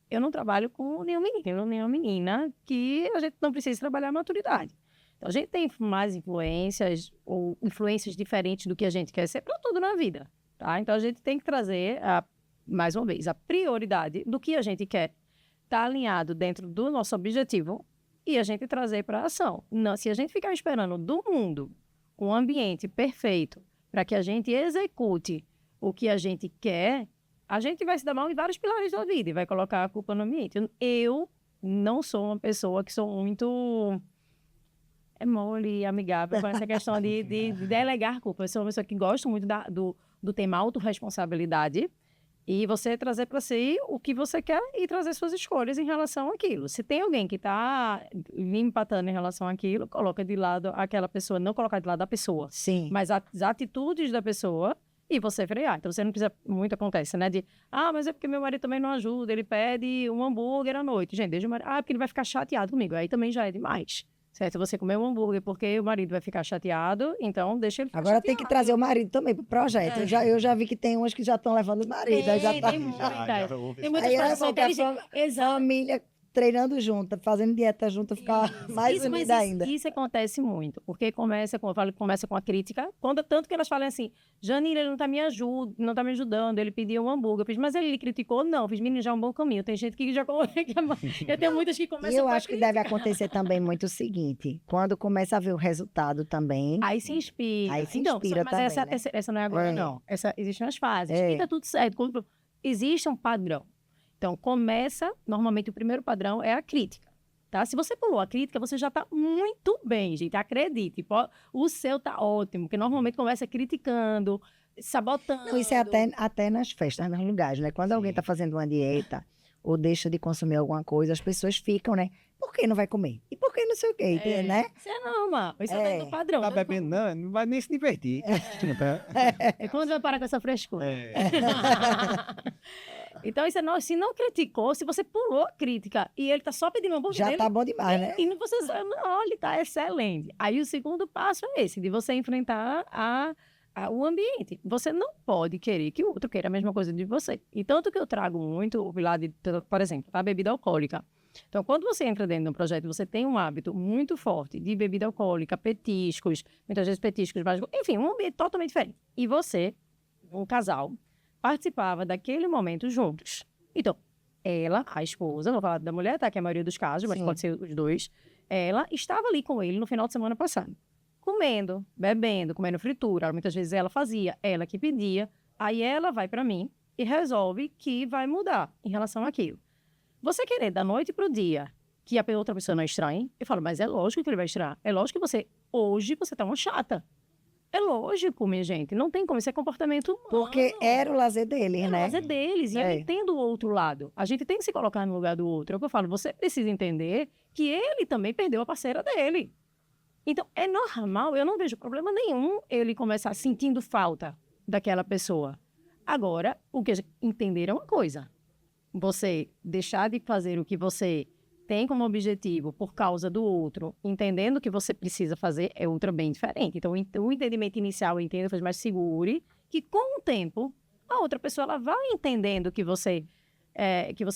eu não trabalho com nenhum menino, nenhuma menina que a gente não precisa trabalhar a maturidade. Então a gente tem mais influências ou influências diferentes do que a gente quer ser para tudo na vida, tá? Então a gente tem que trazer mais uma vez, a prioridade do que a gente quer está alinhado dentro do nosso objetivo e a gente trazer para a ação. Não, se a gente ficar esperando do mundo um ambiente perfeito para que a gente execute o que a gente quer, a gente vai se dar mal em vários pilares da vida e vai colocar a culpa no ambiente. Eu não sou uma pessoa que sou muito é mole e amigável com essa questão de delegar culpa. Eu sou uma pessoa que gosta muito do tema autorresponsabilidade e você trazer para si o que você quer e trazer suas escolhas em relação àquilo. Se tem alguém que está empatando em relação àquilo, coloca de lado aquela pessoa, não colocar de lado a pessoa, Sim. mas as atitudes da pessoa e você frear. Então, você não precisa... Muito acontece, né? Mas é porque meu marido também não ajuda, ele pede um hambúrguer à noite. Gente, desde o marido... porque ele vai ficar chateado comigo. Aí também já é demais. Certo? Você comer um hambúrguer porque o marido vai ficar chateado, então deixa ele ficar Agora chateado. tem que trazer o marido também pro projeto. Eu já vi que tem umas que já estão levando o marido. Aí já tá... Tem muitas. Tem Aí muitas é pessoas bom que a inteligentes. família treinando junto, fazendo dieta junto, ficar mais unida ainda. Isso acontece muito, porque começa com a crítica, tanto que elas falam assim, Janine, ele não tá me ajudando, ele pediu um hambúrguer, eu fiz, mas ele criticou? Não, eu fiz, menino, já é um bom caminho, tem gente que já... eu tenho muitas que começam E eu com a acho que crítica. deve acontecer também muito o seguinte, quando começa a ver o resultado também, Aí se inspira. Aí se Então, inspira mas também, essa, né? essa não é agora, É. não. Existem as fases. É. E tá tudo certo. Existe um padrão. Então, normalmente o primeiro padrão é a crítica. Tá? Se você pulou a crítica, você já está muito bem, gente. Acredite. O seu tá ótimo, porque normalmente começa criticando, sabotando. não, isso é até nas festas, nos lugares, né? Quando alguém está fazendo uma dieta ou deixa de consumir alguma coisa, as pessoas ficam, né? Por que não vai comer? E por que não sei o quê, né? Isso é normal. Isso é É. dentro do padrão. Tá bebendo, não vai nem se divertir. É quando vai parar com essa frescura. É. Então, isso se não criticou, se você pulou a crítica e ele tá só pedindo um hambúrguer Já dele, tá bom demais, né? e você olha, tá excelente. Aí o segundo passo é esse, de você enfrentar o ambiente. Você não pode querer que o outro queira a mesma coisa de você. E tanto que eu trago muito, por exemplo, a bebida alcoólica. Então, quando você entra dentro de um projeto, você tem um hábito muito forte de bebida alcoólica, petiscos, muitas vezes petiscos, mas, enfim, um ambiente totalmente diferente. E você, um casal, participava daquele momento juntos. Então, ela, a esposa, não vou falar da mulher, tá? Que é a maioria dos casos, mas Sim. pode ser os dois. Ela estava ali com ele no final de semana passado. Comendo, bebendo, comendo fritura. Muitas vezes ela fazia, ela que pedia. Aí ela vai para mim e resolve que vai mudar em relação àquilo. Você querer da noite pro dia que a outra pessoa não estranhe, eu falo, mas é lógico que ele vai estranhar. É lógico que hoje você tá uma chata. É lógico, minha gente. Não tem como, isso é comportamento humano. Porque era o lazer deles, É o né? lazer deles. E É. eu entendo o outro lado. A gente tem que se colocar no lugar do outro. É o que eu falo, você precisa entender que ele também perdeu a parceira dele. Então, é normal, eu não vejo problema nenhum ele começar sentindo falta daquela pessoa. Agora, o que entender é uma coisa. Você deixar de fazer o que você tem como objetivo por causa do outro, entendendo o que você precisa fazer, é outra bem diferente. Então, o entendimento inicial, eu entendo, mas segure que com o tempo, a outra pessoa ela vai entendendo que você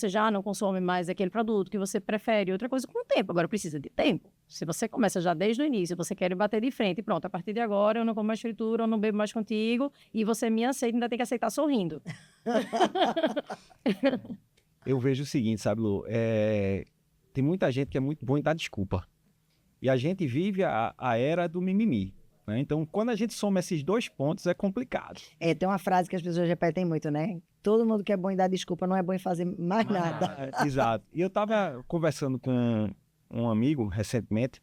já não consome mais aquele produto, que você prefere outra coisa com o tempo. Agora, precisa de tempo. Se você começa já desde o início, você quer bater de frente, pronto, a partir de agora eu não como mais fritura, eu não bebo mais contigo, e você me aceita, ainda tem que aceitar sorrindo. Eu vejo o seguinte, sabe, Lu? Tem muita gente que é muito bom em dar desculpa. E a gente vive a era do mimimi. Né? Então, quando a gente soma esses dois pontos, é complicado. Tem uma frase que as pessoas repetem muito, né? Todo mundo que é bom em dar desculpa não é bom em fazer mais nada. Exato. E eu estava conversando com um amigo recentemente,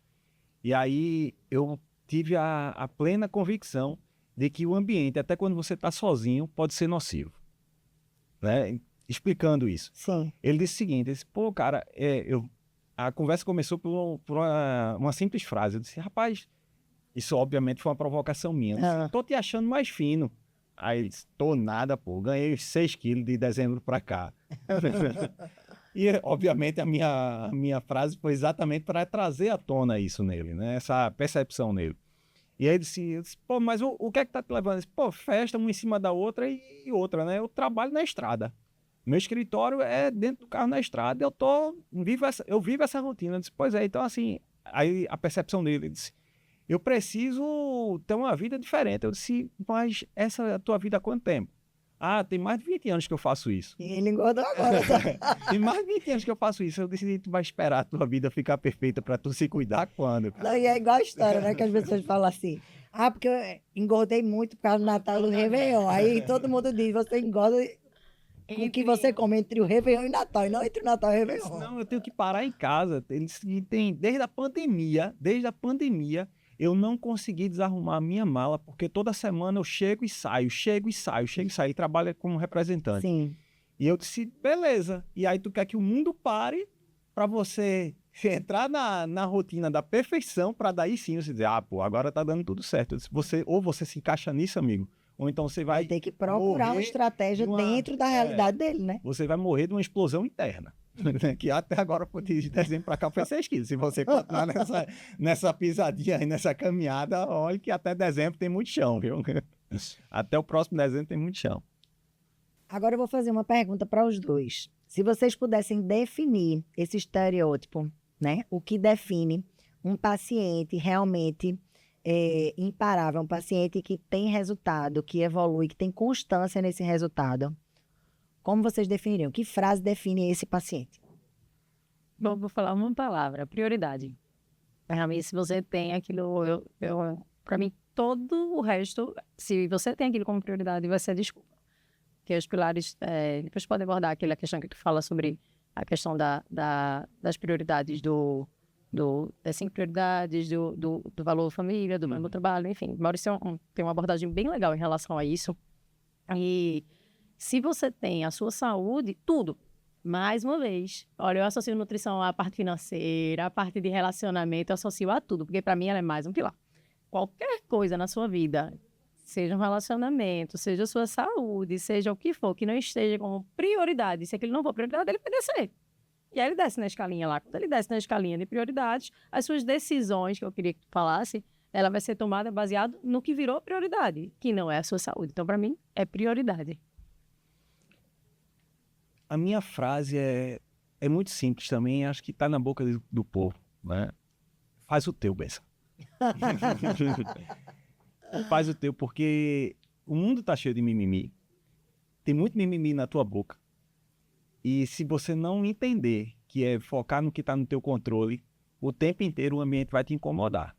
e aí eu tive a plena convicção de que o ambiente, até quando você está sozinho, pode ser nocivo. Né? Explicando isso. Sim. Ele disse o seguinte, ele disse, pô, cara, a conversa começou por uma simples frase. Eu disse, rapaz, isso obviamente foi uma provocação minha. Eu disse, tô te achando mais fino. Aí ele disse, tô nada, pô, ganhei 6 quilos de dezembro pra cá. E, obviamente, a minha frase foi exatamente para trazer à tona isso nele, né? Essa percepção nele. E aí eu disse, pô, mas o que é que tá te levando? Ele disse, pô, festa uma em cima da outra e outra, né? Eu trabalho na estrada. Meu escritório é dentro do carro na estrada, eu vivo essa rotina. Eu disse, pois é, então assim, aí a percepção dele, ele disse, eu preciso ter uma vida diferente. Eu disse, mas essa é a tua vida há quanto tempo? Ah, tem mais de 20 anos que eu faço isso. E ele engordou agora. Tem mais de 20 anos que eu faço isso. Eu disse, tu vai esperar a tua vida ficar perfeita para tu se cuidar quando? Não, e é igual a história, né? Que as pessoas falam assim, porque eu engordei muito por causa do Natal e do Réveillon. Aí todo mundo diz, você engorda... com o que você come entre o Réveillon e o Natal, e não entre o Natal e o Réveillon. Não, eu tenho que parar em casa. Eles têm, desde a pandemia, eu não consegui desarrumar a minha mala, porque toda semana eu chego e saio, e trabalho como representante. Sim. E eu disse, beleza. E aí tu quer que o mundo pare para você entrar na rotina da perfeição, para daí sim você dizer, pô, agora tá dando tudo certo. Eu disse, ou você se encaixa nisso, amigo, ou então você vai Tem que procurar uma estratégia dentro da realidade dele, né? Você vai morrer de uma explosão interna. Que até agora, de dezembro para cá, foi 6 quilos. Se você continuar nessa pisadinha aí, nessa caminhada, olha que até dezembro tem muito chão, viu? Até o próximo dezembro tem muito chão. Agora eu vou fazer uma pergunta para os dois. Se vocês pudessem definir esse estereótipo, né? O que define um paciente realmente imparável, um paciente que tem resultado, que evolui, que tem constância nesse resultado, como vocês definiriam? Que frase define esse paciente? Bom, vou falar uma palavra, prioridade. Para mim, se você tem aquilo, para mim, todo o resto, se você tem aquilo como prioridade, vai ser desculpa. Porque os pilares, depois pode abordar aquela questão que tu fala sobre a questão das prioridades das 5 prioridades, do valor família, do meu trabalho, enfim. Maurício tem uma abordagem bem legal em relação a isso. E se você tem a sua saúde, tudo, mais uma vez, olha, eu associo nutrição à parte financeira, à parte de relacionamento, eu associo a tudo, porque para mim ela é mais um pilar. Qualquer coisa na sua vida, seja um relacionamento, seja a sua saúde, seja o que for, que não esteja como prioridade, se aquilo não for prioridade, ele vai descer. E aí ele desce na escalinha lá. Quando ele desce na escalinha de prioridades, as suas decisões, que eu queria que tu falasse, ela vai ser tomada baseado no que virou prioridade, que não é a sua saúde. Então, para mim, é prioridade. A minha frase é muito simples também, acho que está na boca do povo, né? Faz o teu, benção. Faz o teu, porque o mundo está cheio de mimimi. Tem muito mimimi na tua boca. E se você não entender que é focar no que está no teu controle, o tempo inteiro o ambiente vai te incomodar.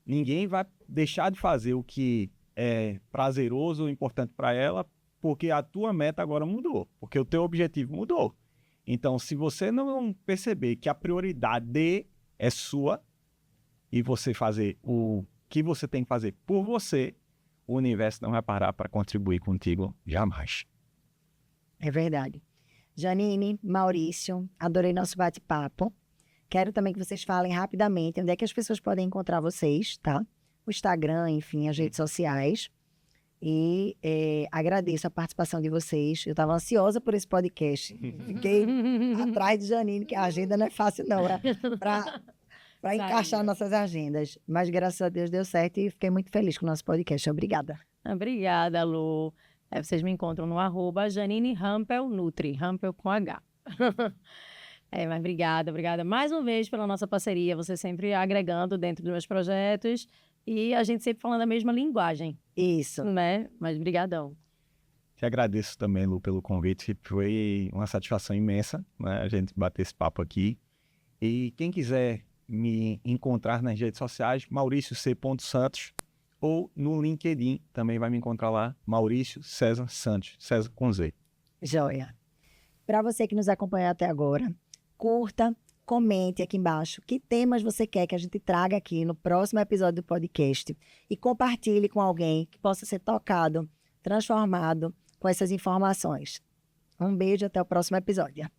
Ninguém vai deixar de fazer o que é prazeroso ou importante para ela, porque a tua meta agora mudou, porque o teu objetivo mudou. Então, se você não perceber que a prioridade é sua e você fazer o que você tem que fazer por você, o universo não vai parar para contribuir contigo jamais. É verdade. Janine, Maurício, adorei nosso bate-papo. Quero também que vocês falem rapidamente onde é que as pessoas podem encontrar vocês, tá? O Instagram, enfim, as redes sociais. E agradeço a participação de vocês. Eu estava ansiosa por esse podcast. Fiquei atrás de Janine, que a agenda não é fácil, não, para encaixar nossas agendas. Mas, graças a Deus, deu certo e fiquei muito feliz com o nosso podcast. Obrigada. Obrigada, Lu. Vocês me encontram no @Janine Rampel Nutri, Rampel com H. Mas obrigada mais uma vez pela nossa parceria. Você sempre agregando dentro dos meus projetos. E a gente sempre falando a mesma linguagem. Isso. Né? Mas brigadão. Te agradeço também, Lu, pelo convite. Foi uma satisfação imensa, né, a gente bater esse papo aqui. E quem quiser me encontrar nas redes sociais, Maurício C. Santos, ou no LinkedIn, também vai me encontrar lá, Maurício César Santos, César com Z. Joia. Para você que nos acompanhou até agora, curta, comente aqui embaixo que temas você quer que a gente traga aqui no próximo episódio do podcast e compartilhe com alguém que possa ser tocado, transformado com essas informações. Um beijo, até o próximo episódio.